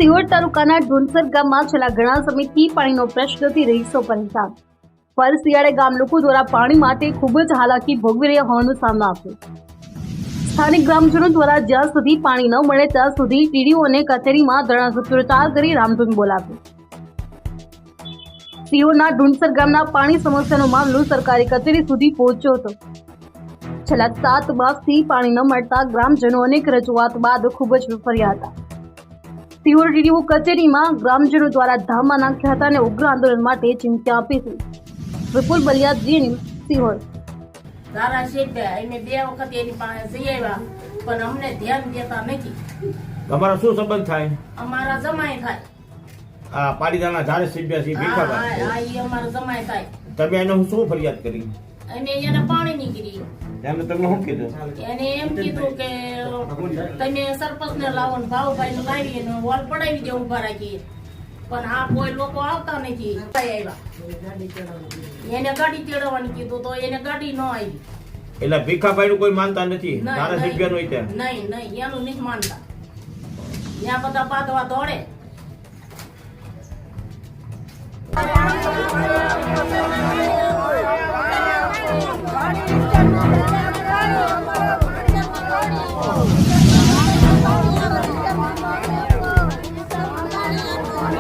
સિહોર તાલુકાના ઢોંસર ગામમાં છેલ્લા ઘણા સમયથી પાણીનો પ્રશ્નથી રહીશો પરેશાન। પર શિયાળે ગામ લોકો દ્વારા પાણી માટે ખૂબ જ હાલાકી ભોગવી રહ્યા હોવાનો સામનો આપ્યો। સ્થાનિક ગ્રામજનો દ્વારા જ્યાં સુધી પાણી ન મળે ત્યાં સુધી ટીડીઓ અને કચેરીમાં ધરણા સૂત્રોચ્ચાર કરી રામધૂન બોલાવ્યો। સિહોરના ઢોંસર ગામના પાણી સમસ્યાનો મામલો સરકારી કચેરી સુધી પહોંચ્યો હતો। છેલ્લા 7 માસથી પાણી ન મળતા ગ્રામજનો અનેક રજૂઆત બાદ ખૂબ જ વિફર્યા હતા। સિહોર ટીડીઓ કચેરીમાં ગ્રામજનો દ્વારા ધામા નાખ્યા હતા અને ઉગ્ર આંદોલન માટે ચીમકી આપી હતી। વિપુલ બલિયા, જી ન્યૂઝ, સિહોર। ધારાસભ્ય અમે 2 વખત એની પાસે જઈ આવ્યા પણ અમને ધ્યાન દેતા નથી। તમારો શું સંબંધ થાય? અમારા જમાઈ થાય। આ પાડીદારના ધારાસભ્ય છે ભીખાભાઈ, હા, ઈ અમારા જમાઈ થાય। તમે એને શું ફરિયાદ કરી? અમે એને પાણી નીકળી એમને તમને શું કીધું? એને એમ કીધું કે તમે સરપંચ ને લાવો ને ભાવભાઈ ને લાવી ને વોલ પડાવી દે ઉભા રાખીએ પણ આ કોઈ લોકો આવતા નથી। આવ્યા એને ગાડી તેડવાની કીધું તો એને ગાડી ન આવી। એટલે ભીખાભાઈ નું કોઈ માનતા નથી? ધારાસભ્ય નું નહીં, એનું નથી માનતા। ત્યાં બધા બાંધવા દોડે।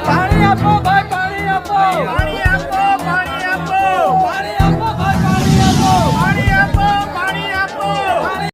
પાણી આપો ભાઈ, પાણી આપો।